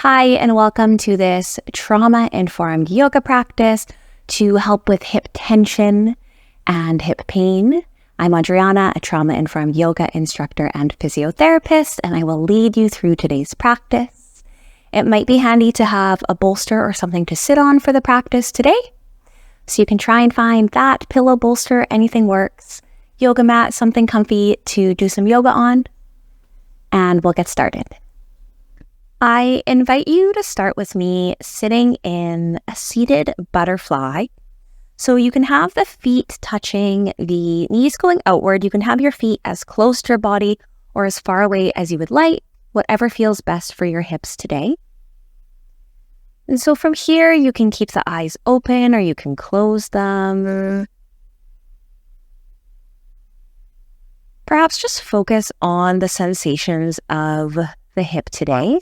Hi, and welcome to this trauma-informed yoga practice to help with hip tension and hip pain. I'm Adriana, a trauma-informed yoga instructor and physiotherapist, and I will lead you through today's practice. It might be handy to have a bolster or something to sit on for the practice today. So you can try and find that pillow, bolster, anything works. Yoga mat, something comfy to do some yoga on, and we'll get started. I invite you to start with me sitting in a seated butterfly. So you can have the feet touching, the knees going outward. You can have your feet as close to your body or as far away as you would like, whatever feels best for your hips today. And so from here, you can keep the eyes open or you can close them. Perhaps just focus on the sensations of the hip today.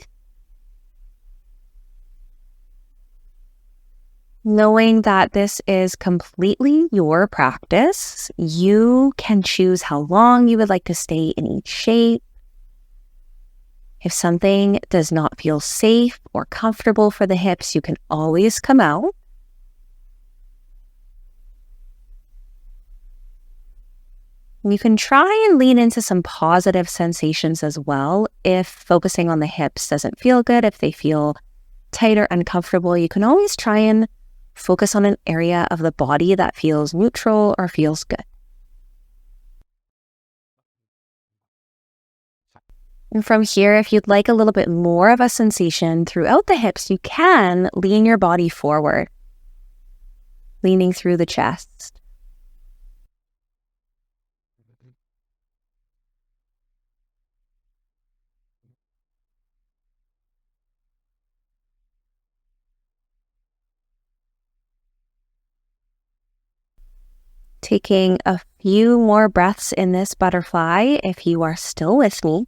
Knowing that this is completely your practice, you can choose how long you would like to stay in each shape. If something does not feel safe or comfortable for the hips, you can always come out. You can try and lean into some positive sensations as well. If focusing on the hips doesn't feel good, if they feel tight or uncomfortable, you can always try and focus on an area of the body that feels neutral or feels good. And from here, if you'd like a little bit more of a sensation throughout the hips, you can lean your body forward, leaning through the chest. Taking a few more breaths in this butterfly if you are still with me.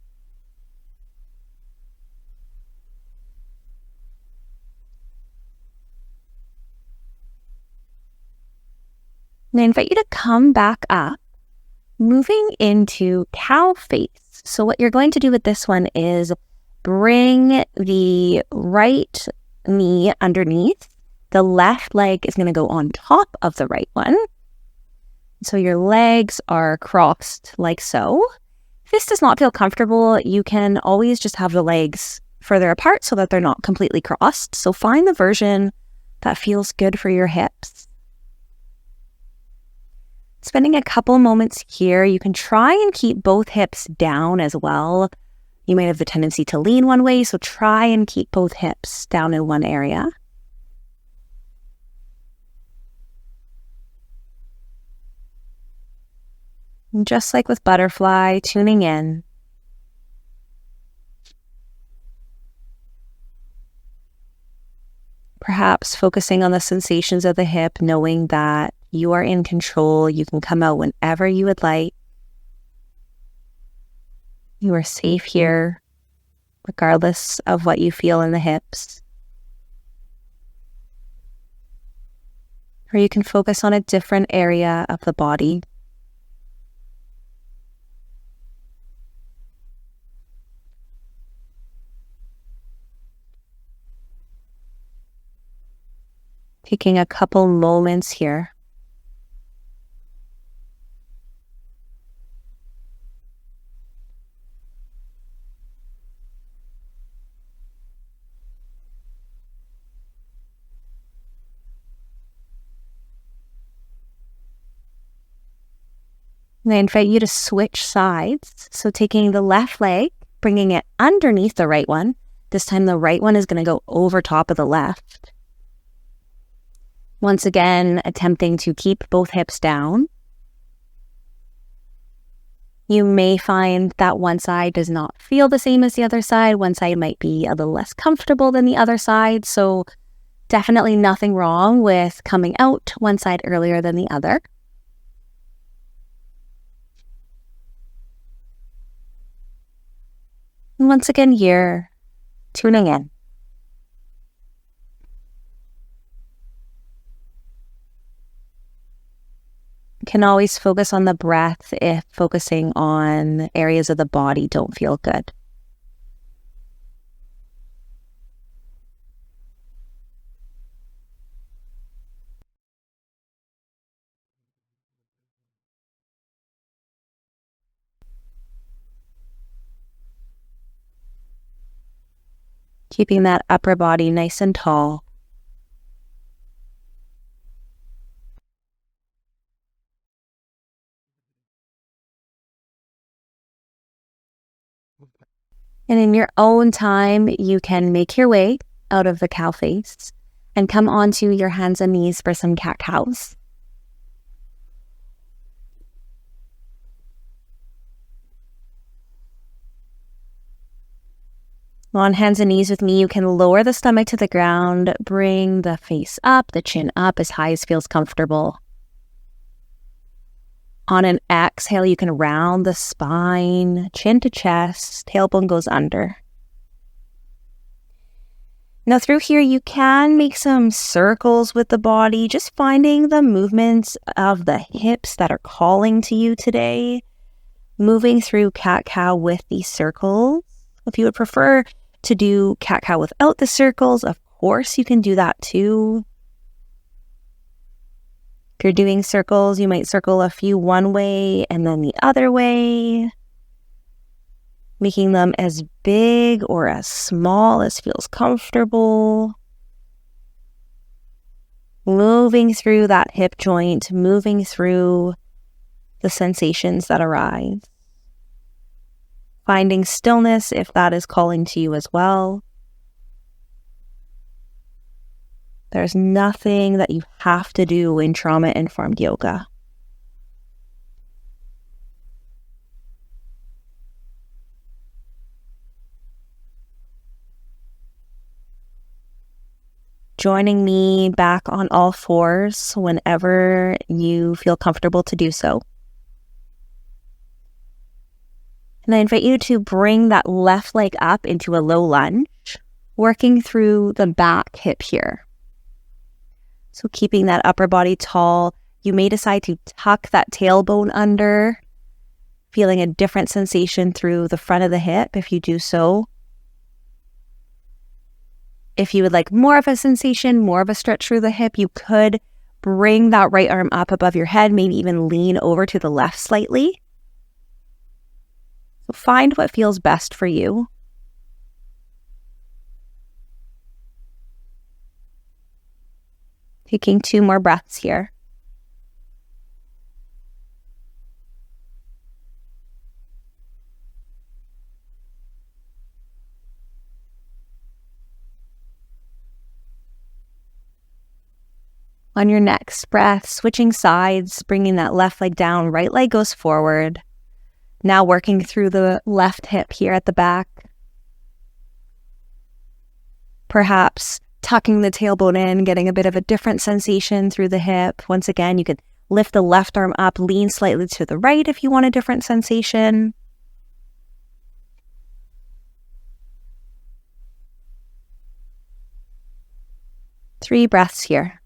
And I invite you to come back up, moving into cow face. So what you're going to do with this one is bring the right knee underneath. The left leg is going to go on top of the right one. So your legs are crossed like so. If this does not feel comfortable, you can always just have the legs further apart so that they're not completely crossed. So find the version that feels good for your hips. Spending a couple moments here, you can try and keep both hips down as well. You might have the tendency to lean one way, so try and keep both hips down in one area. And just like with butterfly, tuning in. Perhaps focusing on the sensations of the hip, knowing that you are in control. You can come out whenever you would like. You are safe here, regardless of what you feel in the hips. Or you can focus on a different area of the body. Taking a couple moments here. And I invite you to switch sides. So taking the left leg, bringing it underneath the right one. This time the right one is going to go over top of the left. Once again, attempting to keep both hips down. You may find that one side does not feel the same as the other side. One side might be a little less comfortable than the other side. So definitely nothing wrong with coming out one side earlier than the other. And once again here, tuning in. Can always focus on the breath if focusing on areas of the body don't feel good. Keeping that upper body nice and tall. And in your own time, you can make your way out of the cow face and come onto your hands and knees for some cat-cows. On hands and knees with me, you can lower the stomach to the ground, bring the face up, the chin up as high as feels comfortable. On an exhale, you can round the spine, chin to chest, tailbone goes under. Now through here, you can make some circles with the body, just finding the movements of the hips that are calling to you today. Moving through cat-cow with these circles. If you would prefer to do cat-cow without the circles, of course you can do that too. If you're doing circles, you might circle a few one way and then the other way, making them as big or as small as feels comfortable. Moving through that hip joint, moving through the sensations that arise. Finding stillness if that is calling to you as well. There's nothing that you have to do in trauma-informed yoga. Joining me back on all fours whenever you feel comfortable to do so. And I invite you to bring that left leg up into a low lunge, working through the back hip here. So keeping that upper body tall, you may decide to tuck that tailbone under, feeling a different sensation through the front of the hip if you do so. If you would like more of a sensation, more of a stretch through the hip, you could bring that right arm up above your head, maybe even lean over to the left slightly. So find what feels best for you. Taking 2 more breaths here. On your next breath, switching sides, bringing that left leg down, right leg goes forward. Now working through the left hip here at the back. Perhaps tucking the tailbone in, getting a bit of a different sensation through the hip. Once again, you could lift the left arm up, lean slightly to the right if you want a different sensation. Three breaths here.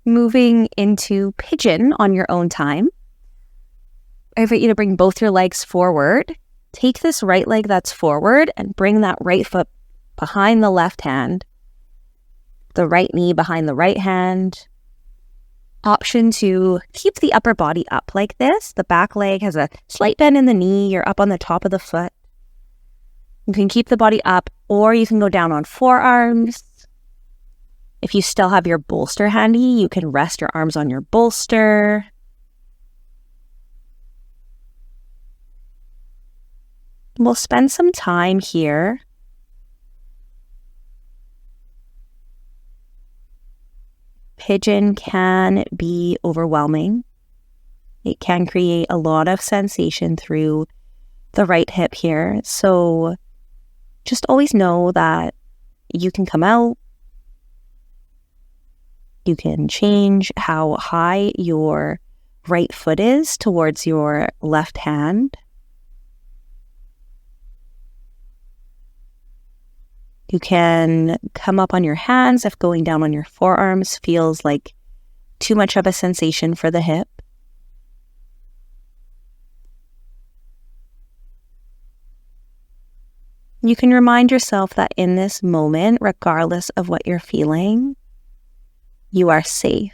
Moving into pigeon on your own time. I invite you to bring both your legs forward. Take this right leg that's forward and bring that right foot behind the left hand, the right knee behind the right hand. Option to keep the upper body up like this. The back leg has a slight bend in the knee. You're up on the top of the foot. You can keep the body up, or you can go down on forearms. If you still have your bolster handy, you can rest your arms on your bolster. We'll spend some time here pigeon can be overwhelming. It can create a lot of sensation through the right hip here. So just always know that you can come out. You can change how high your right foot is towards your left hand. You can come up on your hands if going down on your forearms feels like too much of a sensation for the hip. You can remind yourself that in this moment, regardless of what you're feeling, you are safe.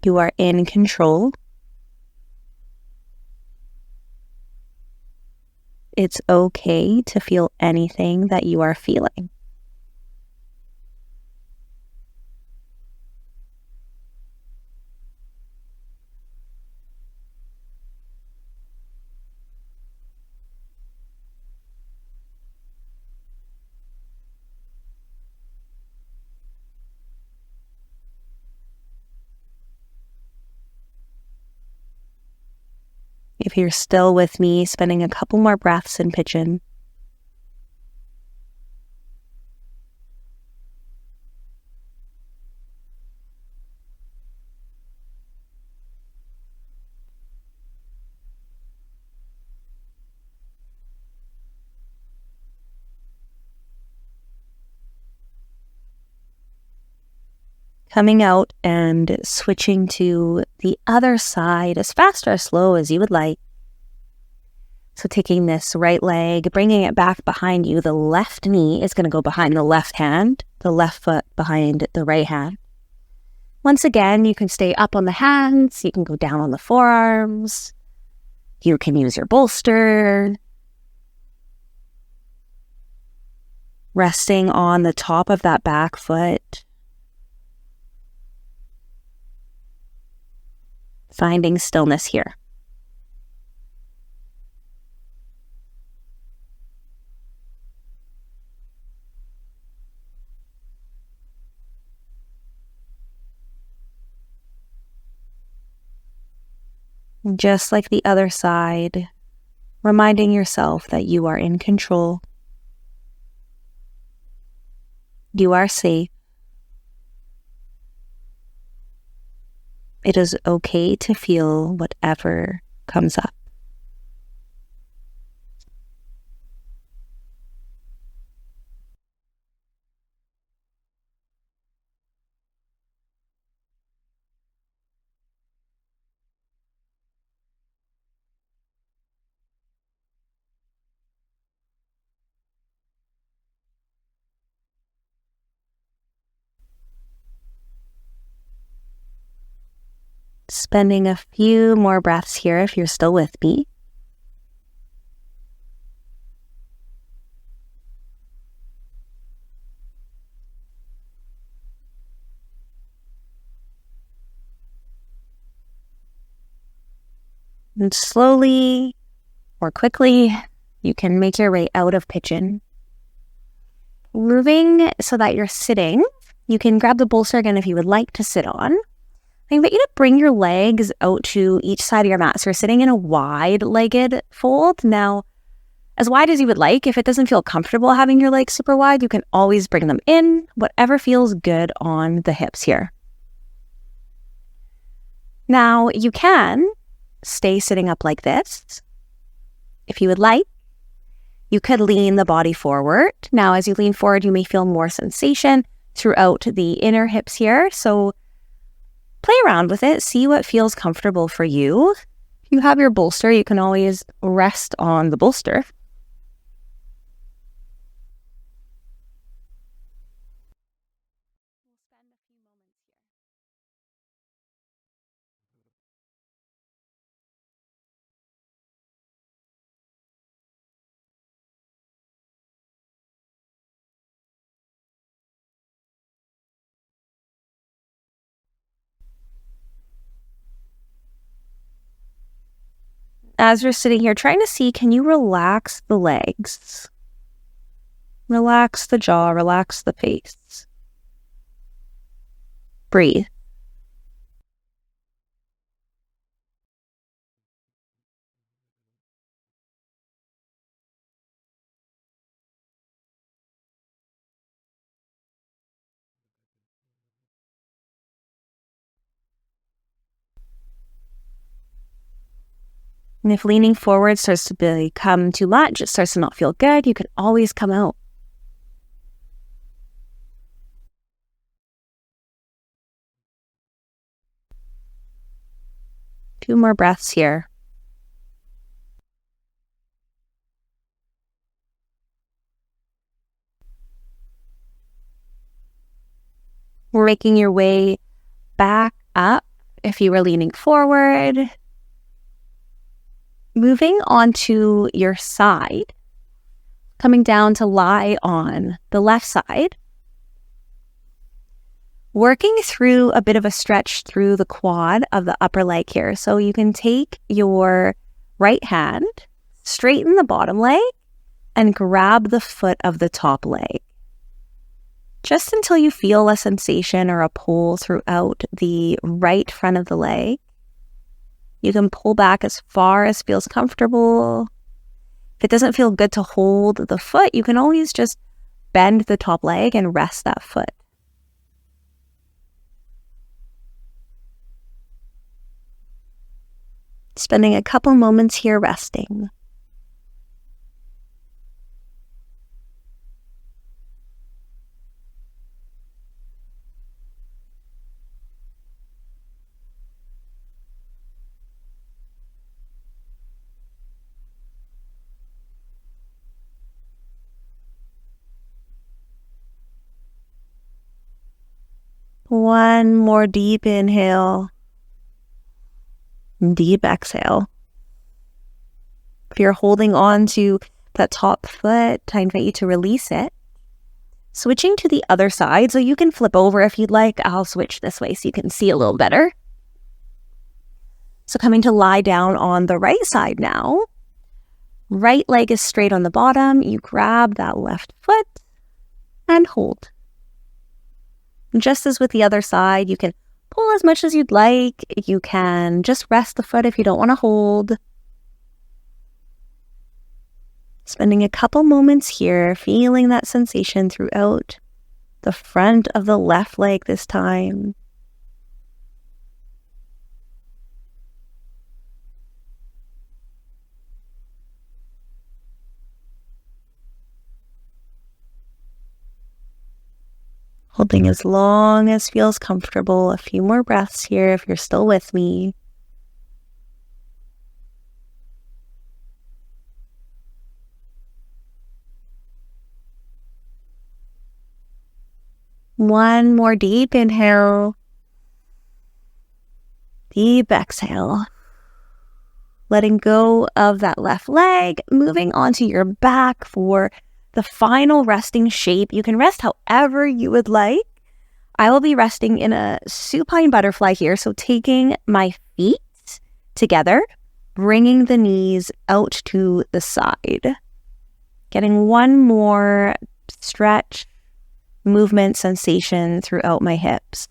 You are in control. It's okay to feel anything that you are feeling. If you're still with me, spending a couple more breaths in pigeon. Coming out and switching to the other side as fast or as slow as you would like. So taking this right leg, bringing it back behind you, the left knee is going to go behind the left hand, the left foot behind the right hand. Once again, you can stay up on the hands, you can go down on the forearms, you can use your bolster, resting on the top of that back foot, finding stillness here. Just like the other side, reminding yourself that you are in control. You are safe. It is okay to feel whatever comes up. Spending a few more breaths here if you're still with me. And slowly or quickly, you can make your way out of pigeon. Moving so that you're sitting. You can grab the bolster again if you would like to sit on. I invite you to bring your legs out to each side of your mat. So you're sitting in a wide-legged fold. Now, as wide as you would like, if it doesn't feel comfortable having your legs super wide, you can always bring them in, whatever feels good on the hips here. Now, you can stay sitting up like this. If you would like, you could lean the body forward. Now, as you lean forward, you may feel more sensation throughout the inner hips here. So play around with it. See what feels comfortable for you. If you have your bolster, you can always rest on the bolster. As you're sitting here, trying to see, can you relax the legs? Relax the jaw, relax the face. Breathe. And if leaning forward starts to become too much, it starts to not feel good, you can always come out. Two more breaths here. We're making your way back up if you were leaning forward. Moving onto your side, coming down to lie on the left side. Working through a bit of a stretch through the quad of the upper leg here. So you can take your right hand, straighten the bottom leg, and grab the foot of the top leg. Just until you feel a sensation or a pull throughout the right front of the leg. You can pull back as far as feels comfortable. If it doesn't feel good to hold the foot, you can always just bend the top leg and rest that foot. Spending a couple moments here resting. One more deep inhale. Deep exhale. If you're holding on to that top foot, I invite you to release it. Switching to the other side, so you can flip over if you'd like. I'll switch this way so you can see a little better. So coming to lie down on the right side now. Right leg is straight on the bottom. You grab that left foot and hold. Just as with the other side, you can pull as much as you'd like. You can just rest the foot if you don't want to hold. Spending a couple moments here, feeling that sensation throughout the front of the left leg this time. Holding as long as feels comfortable. A few more breaths here if you're still with me. One more deep inhale. Deep exhale. Letting go of that left leg, moving onto your back for the final resting shape. You can rest however you would like. I will be resting in a supine butterfly here. So taking my feet together, bringing the knees out to the side. Getting one more stretch, movement sensation throughout my hips.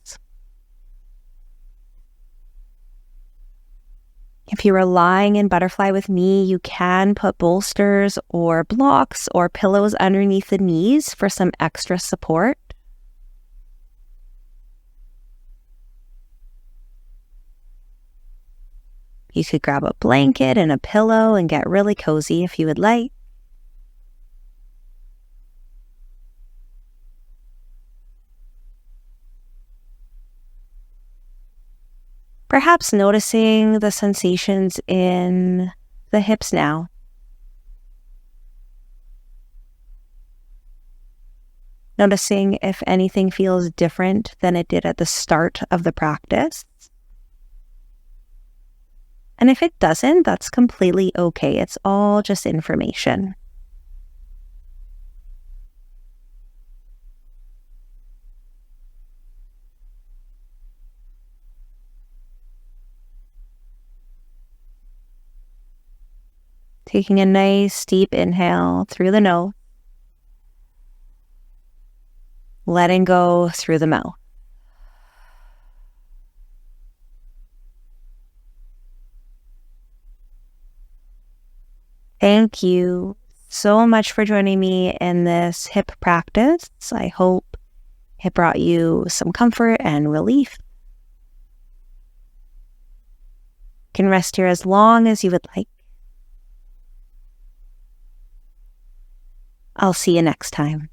If you are lying in butterfly with me, you can put bolsters or blocks or pillows underneath the knees for some extra support. You could grab a blanket and a pillow and get really cozy if you would like. Perhaps noticing the sensations in the hips now. Noticing if anything feels different than it did at the start of the practice. And if it doesn't, that's completely okay. It's all just information. Taking a nice deep inhale through the nose. Letting go through the mouth. Thank you so much for joining me in this hip practice. I hope it brought you some comfort and relief. You can rest here as long as you would like. I'll see you next time.